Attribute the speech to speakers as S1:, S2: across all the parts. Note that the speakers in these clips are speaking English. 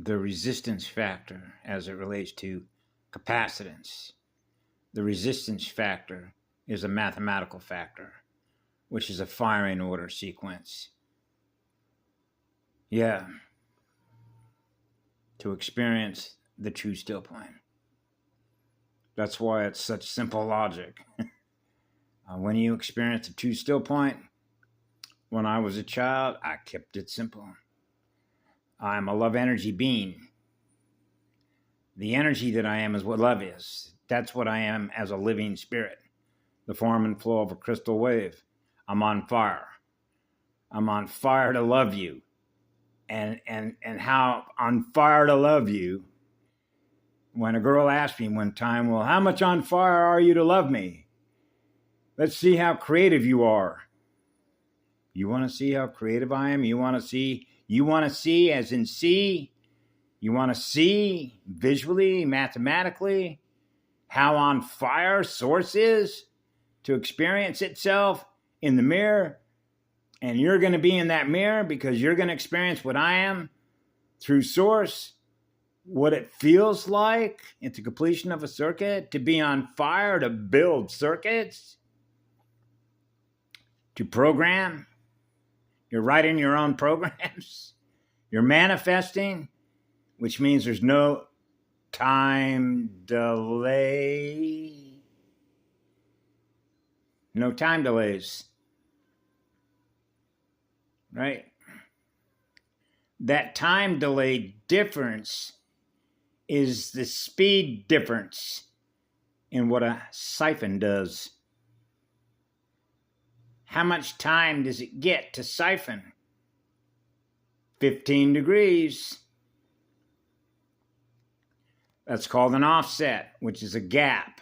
S1: the resistance factor as it relates to capacitance. The resistance factor is a mathematical factor, which is a firing order sequence. Yeah. To experience the true still point. That's why it's such simple logic. When you experience the true still point, when I was a child, I kept it simple. I'm a love energy being. The energy that I am is what love is. That's what I am as a living spirit. The form and flow of a crystal wave. I'm on fire. I'm on fire to love you. And how on fire to love you. When a girl asked me one time, well, how much on fire are you to love me? Let's see how creative you are. You want to see how creative I am? You want to see as in see? You want to see visually, mathematically, how on fire Source is to experience itself in the mirror? And you're going to be in that mirror because you're going to experience what I am through Source, what it feels like at the completion of a circuit, to be on fire, to build circuits, to program. You're writing your own programs. You're manifesting, which means there's no time delay. No time delays. Right? That time delay difference is the speed difference in what a siphon does. How much time does it get to siphon? 15 degrees. That's called an offset, which is a gap,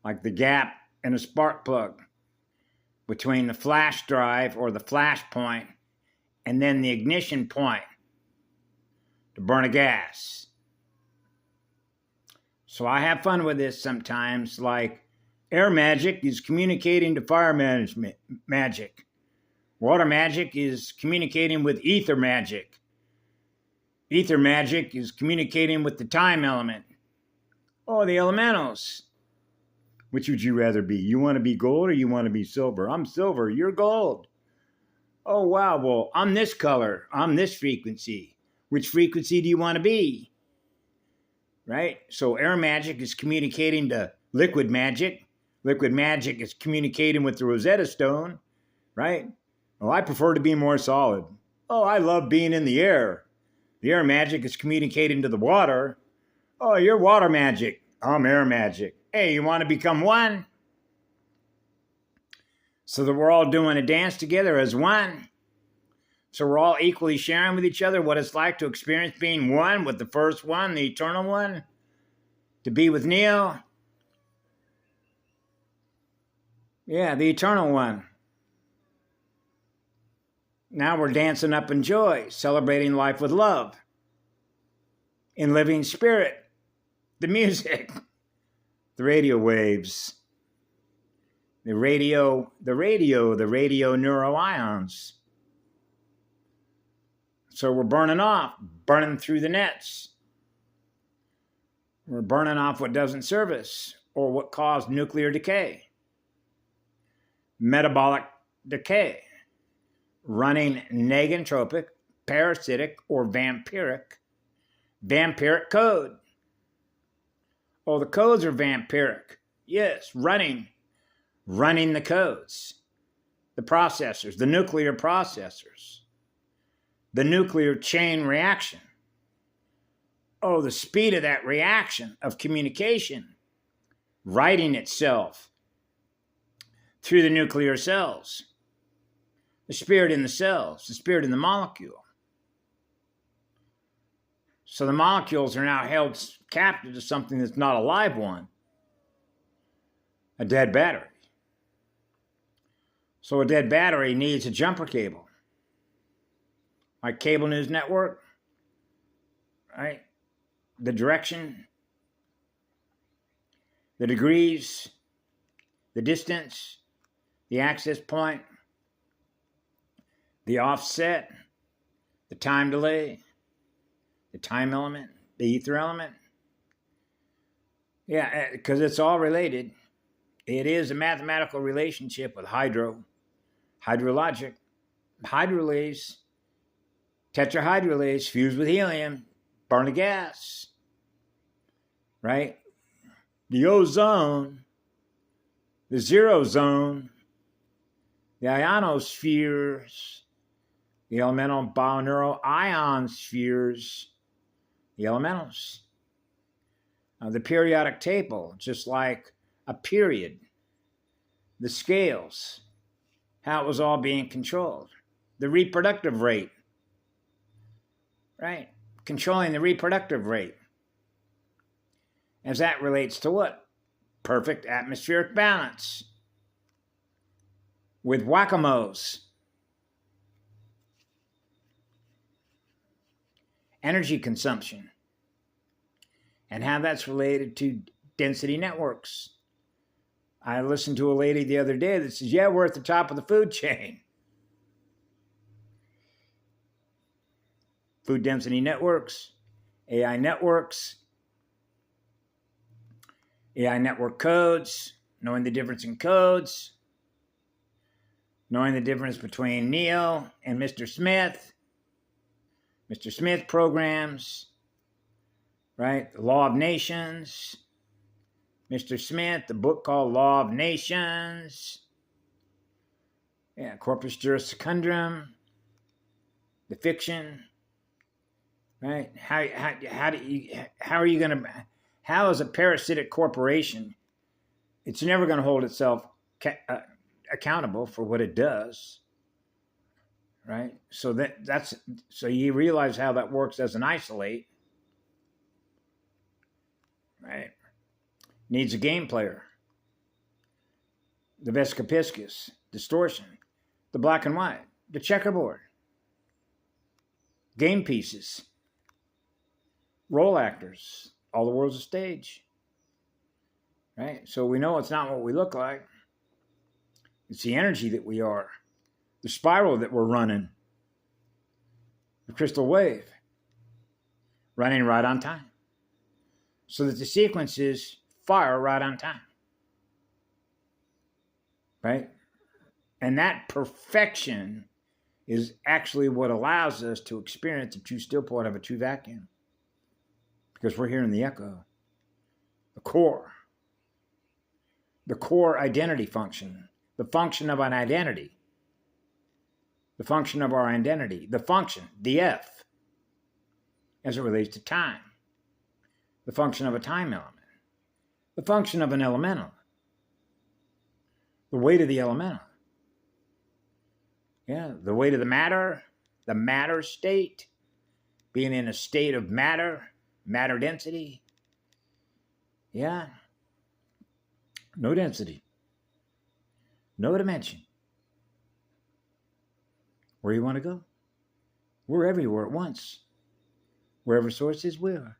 S1: like the gap in a spark plug between the flash drive or the flash point and then the ignition point to burn a gas. So I have fun with this sometimes, like air magic is communicating to fire magic. Water magic is communicating with ether magic. Ether magic is communicating with the time element. Oh, the elementals. Which would you rather be? You want to be gold or you want to be silver? I'm silver. You're gold. Oh, wow. Well, I'm this color. I'm this frequency. Which frequency do you want to be? Right? So air magic is communicating to liquid magic. Liquid magic is communicating with the Rosetta Stone. Right? Well, I prefer to be more solid. Oh, I love being in the air. The air magic is communicating to the water. Oh, you're water magic. I'm air magic. Hey, you want to become one? So that we're all doing a dance together as one. So we're all equally sharing with each other what it's like to experience being one with the first one, the eternal one. To be with Neo. Yeah, the eternal one. Now we're dancing up in joy, celebrating life with love. In living spirit. The music. The radio waves. The radio neuroions. So we're burning through the nets. We're burning off what doesn't serve us or what caused nuclear decay. Metabolic decay. Running negentropic, parasitic, or vampiric code. Oh, the codes are vampiric. Yes, running the codes. The processors, the nuclear processors. The nuclear chain reaction. Oh, the speed of that reaction of communication. Writing itself through the nuclear cells. The spirit in the cells, the spirit in the molecule. So the molecules are now held captive to something that's not a live one. A dead battery. So a dead battery needs a jumper cable. Like cable news network, right? The direction, the degrees, the distance, the access point, the offset, the time delay, the time element, the ether element. Yeah, because it's all related. It is a mathematical relationship with hydrologic, hydrolase, tetrahydrolase fused with helium, burn a gas, right? The ozone, the zero zone, the ionospheres, the elemental binaural ion spheres, the elementals. The periodic table, just like a period, the scales, how it was all being controlled, the reproductive rate, right? Controlling the reproductive rate. As that relates to what? Perfect atmospheric balance with whack-a-moles. Energy consumption and how that's related to density networks. I listened to a lady the other day that says, yeah, we're at the top of the food chain. Food density networks, AI networks, AI network codes, knowing the difference in codes, knowing the difference between Neo and Mr. Smith programs, right? The Law of Nations, Mr. Smith, the book called Law of Nations, yeah, Corpus Juris Secundum, the fiction, right? How are you going to, how is a parasitic corporation, it's never going to hold itself accountable for what it does, right? So so you realize how that works as an isolate, right? Needs a game player, the Vescapiscus, distortion, the black and white, the checkerboard, game pieces, role actors, all the world's a stage, right? So we know it's not what we look like. It's the energy that we are, the spiral that we're running, the crystal wave, running right on time. So that the sequences fire right on time, right? And that perfection is actually what allows us to experience the true still point of a true vacuum. Because we're hearing the echo, the core identity function, the function of an identity, the function of our identity, the function, the F, as it relates to time, the function of a time element, the function of an elemental, the weight of the elemental, yeah, the weight of the matter state, being in a state of matter density, yeah, no density, no dimension. Where you want to go? We're everywhere at once. Wherever source is, we are.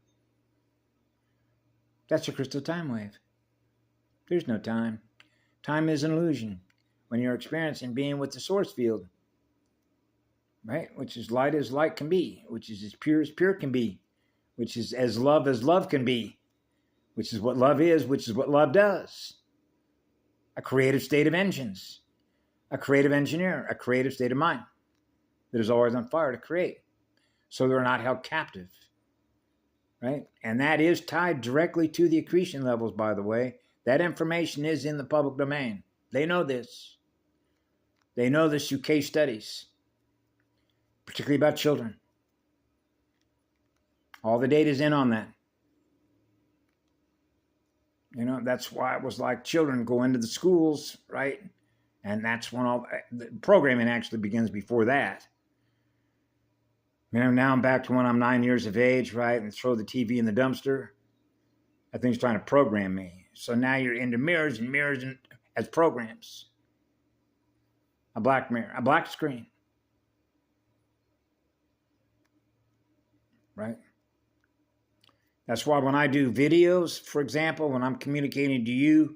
S1: That's a crystal time wave. There's no time. Time is an illusion when you're experiencing being with the source field, right? Which is light as light can be, which is as pure can be, which is as love can be, which is what love is, which is what love does. A creative state of engines, a creative engineer, a creative state of mind that is always on fire to create. So they're not held captive, right? And that is tied directly to the accretion levels, by the way. That information is in the public domain. They know this. They know this through case studies, particularly about children. All the data is in on that. You know, that's why it was like children go into the schools, right? And that's when all the programming actually begins before that. You know, now I'm back to when I'm 9 years of age, right? And throw the TV in the dumpster. That thing's trying to program me. So now you're into mirrors as programs. A black mirror, a black screen. Right? That's why when I do videos, for example, when I'm communicating to you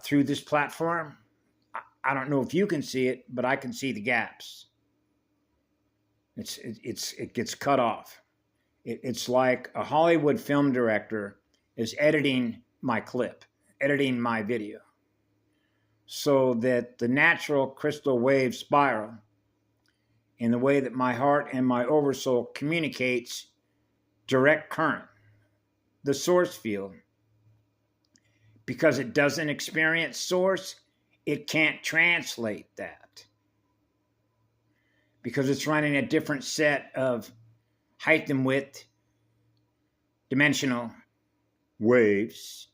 S1: through this platform, I don't know if you can see it, but I can see the gaps. It gets cut off. It's like a Hollywood film director is editing my clip, editing my video, so that the natural crystal wave spiral in the way that my heart and my oversoul communicates direct current, the source field, because it doesn't experience source, it can't translate that. Because it's running a different set of height and width, dimensional waves,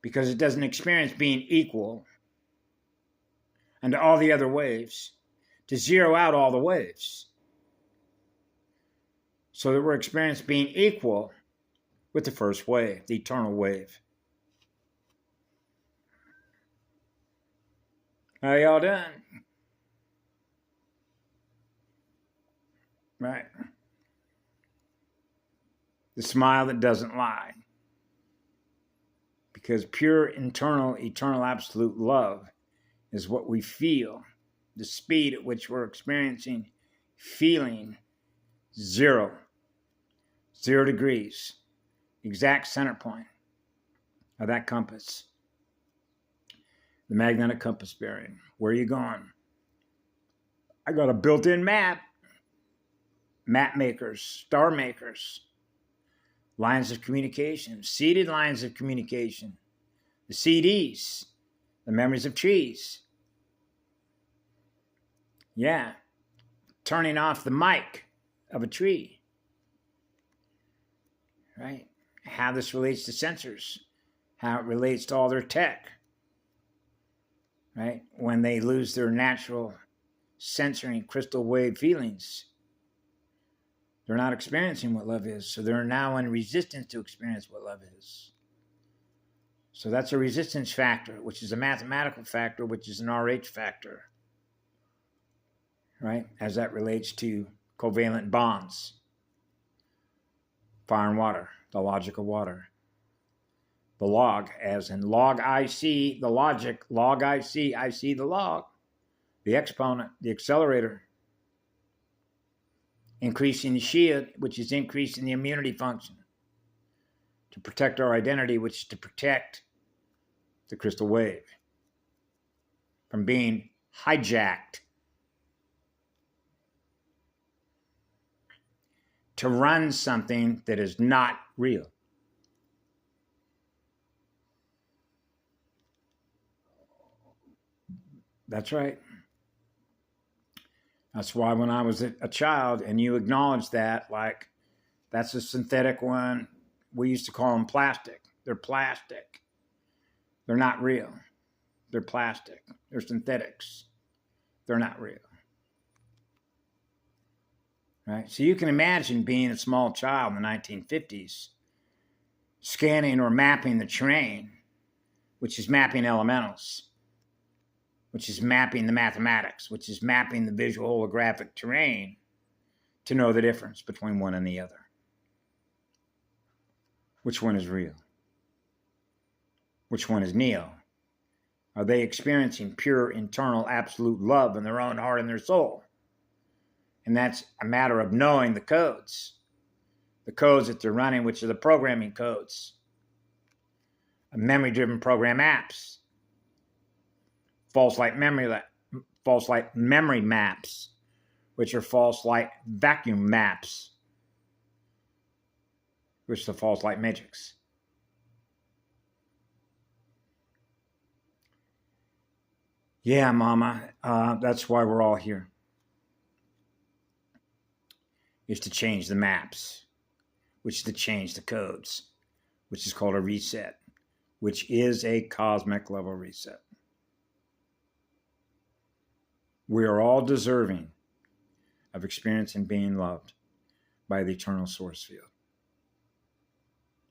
S1: because it doesn't experience being equal and all the other waves, to zero out all the waves, so that we're experiencing being equal with the first wave, the eternal wave. How y'all doing? Right. The smile that doesn't lie. Because pure, internal, eternal, absolute love is what we feel. The speed at which we're experiencing feeling 0 degrees, exact center point of that compass. The magnetic compass bearing. Where are you going? I got a built-in map. Map makers, star makers, lines of communication, seeded lines of communication, the CDs, the memories of trees. Yeah, turning off the mic of a tree, right? How this relates to sensors, how it relates to all their tech, right? When they lose their natural sensory crystal wave feelings, they're not experiencing what love is, so they're now in resistance to experience what love is. So that's a resistance factor, which is a mathematical factor, which is an RH factor, right? As that relates to covalent bonds, fire and water, the logic of water. The log, as in log I see the logic, log I see the log, the exponent, the accelerator. Increasing the shield, which is increasing the immunity function to protect our identity, which is to protect the crystal wave from being hijacked to run something that is not real. That's right. That's why when I was a child and you acknowledged that, like, that's a synthetic one. We used to call them plastic. They're plastic. They're not real. They're plastic. They're synthetics. They're not real. Right? So you can imagine being a small child in the 1950s, scanning or mapping the terrain, which is mapping elementals, which is mapping the mathematics, which is mapping the visual holographic terrain, to know the difference between one and the other. Which one is real? Which one is Neo? Are they experiencing pure, internal, absolute love in their own heart and their soul? And that's a matter of knowing the codes that they're running, which are the programming codes of memory-driven program apps. False light memory maps, which are false light vacuum maps, which is the false light matrix. Yeah, Mama, that's why we're all here, is to change the maps, which is to change the codes, which is called a reset, which is a cosmic level reset. We are all deserving of experiencing being loved by the eternal source field.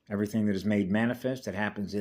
S1: Everything that is made manifest, that happens